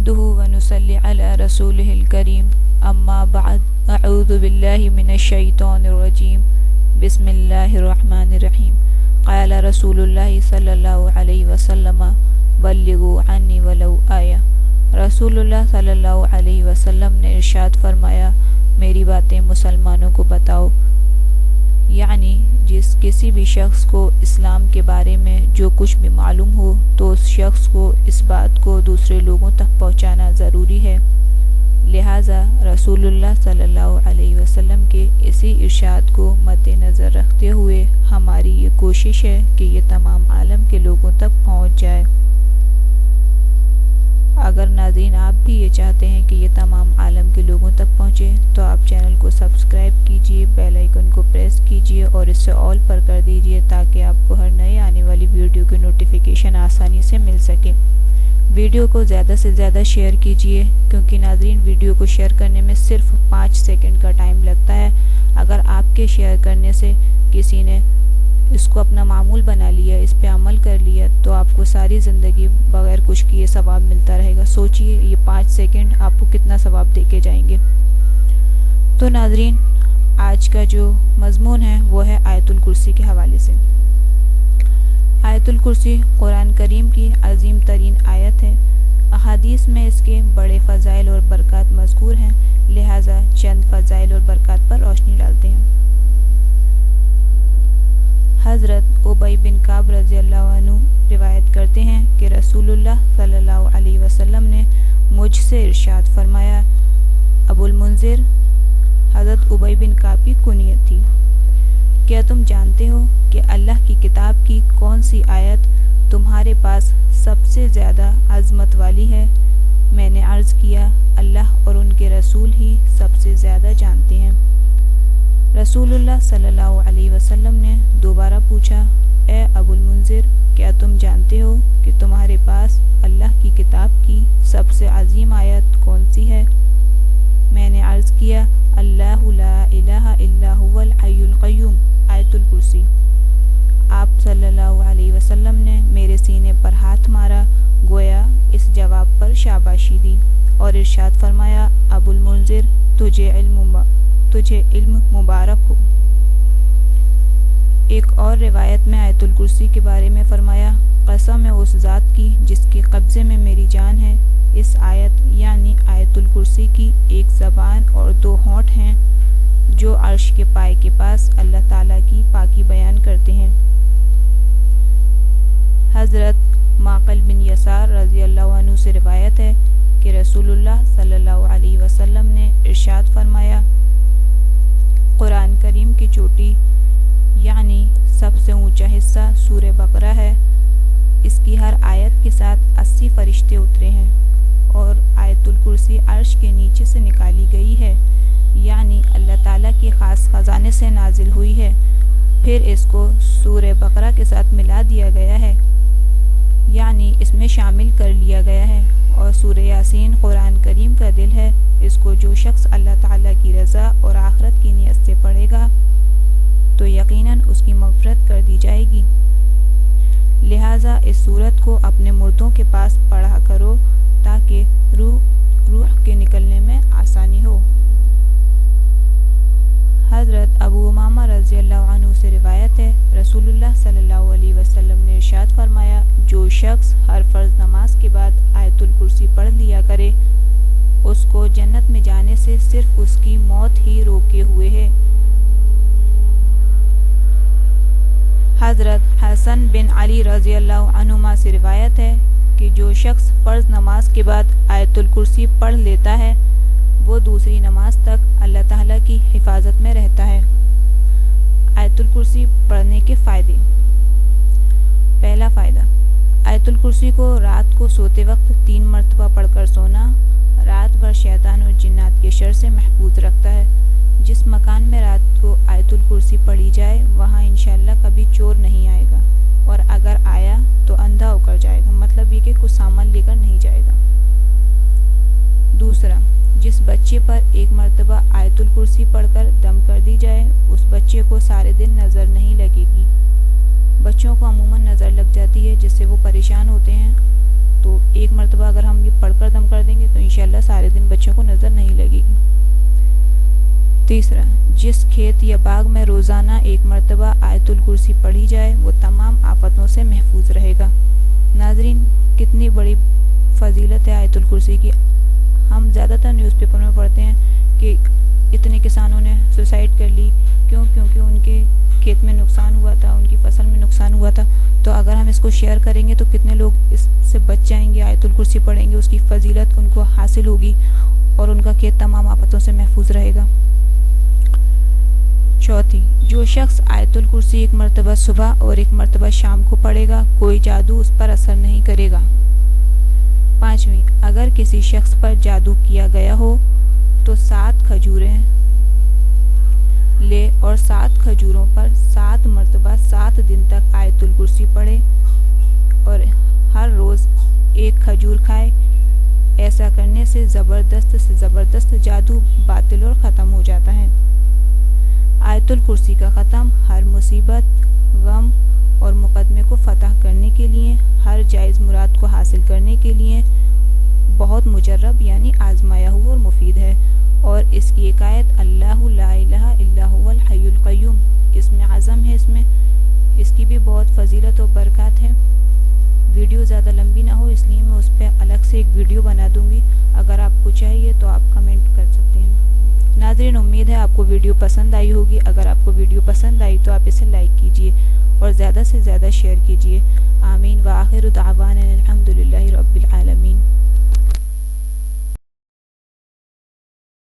نحمده ونصلي على رسوله الكريم أما بعد أعوذ بالله من الشيطان الرجيم بسم الله الرحمن الرحيم قال رسول الله صلى الله عليه وسلم بلغوا عني ولو آية رسول اللہ صلی اللہ علیہ وسلم نے ارشاد فرمایا میری باتیں مسلمانوں کو بتاؤ، یعنی جس کسی بھی شخص کو اسلام کے بارے میں جو کچھ بھی معلوم ہو تو اس شخص کو اس بات کو دوسرے لوگوں تک پہنچانا ضروری ہے۔ لہٰذا رسول اللہ صلی اللہ علیہ وسلم کے اسی ارشاد کو مد نظر رکھتے ہوئے ہماری یہ کوشش ہے کہ یہ تمام عالم کے لوگوں تک پہنچ جائے۔ اگر ناظرین آپ بھی یہ چاہتے ہیں کہ یہ تمام عالم کے لوگوں تک پہنچے تو آپ چینل کو سبسکرائب کیجئے، بیل آئیکن کو پریس کیجئے اور اسے آل پر کر دیجئے تاکہ آپ کو ہر نئے آنے والی ویڈیو کی نوٹیفیکیشن آسانی سے مل سکے۔ ویڈیو کو زیادہ سے زیادہ شیئر کیجئے کیونکہ ناظرین ویڈیو کو شیئر کرنے میں صرف 5 سیکنڈ کا ٹائم لگتا ہے۔ اگر آپ کے شیئر کرنے سے کسی نے اس کو اپنا معمول بنا لیا، اس پہ عمل کر لیا تو آپ کو ساری زندگی بغیر کچھ کیے ثواب ملتا رہے گا۔ سوچئے یہ 5 سیکنڈ آپ کو کتنا ثواب دے کے جائیں گے۔ تو ناظرین آج کا جو مضمون ہے وہ ہے آیت الکرسی کے حوالے سے۔ آیت الکرسی قرآن کریم کی عظیم ترین آیت ہے۔ احادیث میں اس کے بڑے فضائل اور برکات مذکور ہیں، لہٰذا چند فضائل اور برکات پر روشنی ڈالتے ہیں۔ حضرت ابی بن کعب رضی اللہ عنہ روایت کرتے ہیں کہ رسول اللہ صلی اللہ علیہ وسلم نے مجھ سے ارشاد فرمایا۔ ابو المنذر حضرت ابی بن کعب کی کنیت تھی۔ کیا تم جانتے ہو کہ اللہ کی کتاب کی کون سی آیت تمہارے پاس سب سے زیادہ عظمت والی ہے؟ میں نے عرض کیا اللہ اور ان کے رسول ہی سب سے زیادہ جانتے ہیں۔ رسول اللہ صلی اللہ علیہ وسلم نے دوبارہ پوچھا اے ابو المنذر کیا تم جانتے ہو کہ تمہارے پاس اللہ کی کتاب کی سب سے عظیم آیت کون سی ہے؟ میں نے عرض کیا اللہ لا الہ الا هو الحی القیوم آیت الکرسی۔ آپ صلی اللہ علیہ وسلم نے میرے سینے پر ہاتھ مارا، گویا اس جواب پر شاباشی دی اور ارشاد فرمایا ابو المنذر تجھے علم مبارک ہو۔ ایک اور روایت میں آیت الکرسی کے بارے میں فرمایا قسم ہے اس ذات کی جس کے قبضے میں میری جان ہے، اس آیت یعنی آیت الکرسی کی ایک زبان اور 2 ہونٹ ہیں جو عرش کے پائے کے پاس اللہ تعالیٰ کی پاکی بیان کرتے ہیں۔ حضرت معقل بن یسار رضی اللہ عنہ سے روایت ہے کہ رسول اللہ صلی اللہ علیہ وسلم نے ارشاد فرمایا قرآن کریم کی چوٹی یعنی سب سے اونچا حصہ سورہ بقرہ ہے، اس کی ہر آیت کے ساتھ 80 فرشتے اترے ہیں اور آیت الکرسی عرش کے نیچے سے نکالی گئی ہے، یعنی اللہ تعالیٰ کے خاص خزانے سے نازل ہوئی ہے، پھر اس کو سورہ بقرہ کے ساتھ ملا دیا گیا ہے، یعنی اس میں شامل کر لیا گیا ہے، اور سورہ یاسین قرآن کریم کا دل ہے، اس کو جو شخص اللہ تعالیٰ کی رضا اور آخرت کی نیت سے پڑھے گا تو یقیناً اس کی مغفرت کر دی جائے گی۔ لہٰذا اس سورت کو اپنے مردوں کے پاس پڑھا کرو تاکہ روح کے نکلنے میں آسانی ہو۔ حضرت ابو امامہ رضی اللہ عنہ سے روایت ہے رسول اللہ صلی اللہ علیہ وسلم نے ارشاد فرمایا جو شخص ہر فرض نماز کے بعد آیت الکرسی پڑھ لیا کرے اس کو جنت میں جانے سے صرف اس کی موت ہی روکے ہوئے ہے۔ حضرت حسن بن علی رضی اللہ عنہما سے روایت ہے کہ جو شخص فرض نماز کے بعد آیت الکرسی پڑھ لیتا ہے وہ دوسری نماز تک اللہ تعالیٰ کی حفاظت میں رہتا ہے۔ آیت الکرسی پڑھنے کے فائدے۔ پہلا فائدہ، آیت الکرسی کو رات کو سوتے وقت 3 مرتبہ پڑھ کر سونا رات بھر شیطان اور جنات کے شر سے محفوظ رکھتا ہے۔ جس مکان میں رات کو آیت الکرسی پڑھی جائے وہاں انشاءاللہ کبھی چور نہیں آئے گا، اور اگر آیا تو اندھا ہو کر جائے گا، مطلب یہ کہ کچھ سامان لے کر نہیں جائے گا۔ دوسرا، جس بچے پر 1 مرتبہ آیت الکرسی پڑھ کر دم کر دی جائے اس بچے کو سارے دن نظر نہیں لگے گی۔ بچوں کو عموماً نظر لگ جاتی ہے جس سے وہ پریشان ہوتے ہیں، تو 1 مرتبہ اگر ہم یہ پڑھ کر دم کر دیں گے انشاءاللہ سارے دن بچوں کو نظر نہیں لگے گی۔ تیسرا، جس کھیت یا باغ میں روزانہ ایک مرتبہ آیت الکرسی پڑھی جائے وہ تمام آفتوں سے محفوظ رہے گا۔ ناظرین، کتنی بڑی فضیلت ہے آیت الکرسی کی۔ ہم زیادہ تر نیوز پیپر میں پڑھتے ہیں کہ اتنے کسانوں نے سوسائڈ کر لی، کیونکہ ان کے کھیت میں نقصان ہوا تھا، ان کی فصل میں نقصان ہوا تھا۔ تو اگر ہم اس کو شیئر کریں گے تو کتنے لوگ اس سے بچ جائیں گے، آیت الکرسی پڑھیں گے، اس کی فضیلت ان کو حاصل ہوگی اور ان کا کھیت تمام آفتوں سے محفوظ رہے گا۔ چوتھی، جو شخص آیت الکرسی ایک مرتبہ صبح اور ایک مرتبہ شام کو پڑھے گا کوئی جادو اس پر اثر نہیں کرے گا۔ پانچویں، اگر کسی شخص پر جادو کیا گیا ہو تو 7 کھجوریں لے اور 7 کھجوروں پر 7 مرتبہ 7 دن تک آیت الکرسی پڑھے اور ہر روز 1 کھجور کھائے۔ ایسا کرنے سے زبردست جادو باطل اور ختم ہو جاتا ہے۔ آیت الکرسی کا ختم ہر مصیبت، غم اور مقدمے کو فتح کرنے کے لیے، ہر جائز مراد کو حاصل کرنے کے لیے بہت مجرب یعنی آزمایا ہوا اور مفید ہے۔ اور اس کی ایک آیت اللہ لا الہ الا هو الحی القیوم اس میں عظم ہے، اس کی بھی بہت فضیلت و برکات ہے۔ ویڈیو زیادہ لمبی نہ ہو اس لیے میں اس پہ الگ سے ایک ویڈیو بنا دوں گی، اگر آپ کو چاہیے تو آپ کمنٹ کر سکتے ہیں۔ ناظرین، امید ہے آپ کو ویڈیو پسند آئی ہوگی۔ اگر آپ کو ویڈیو پسند آئی تو آپ اسے لائک کیجئے اور زیادہ سے زیادہ شیئر کیجئے۔ آمین وآخر دعوانا الحمدللہ رب العالمین۔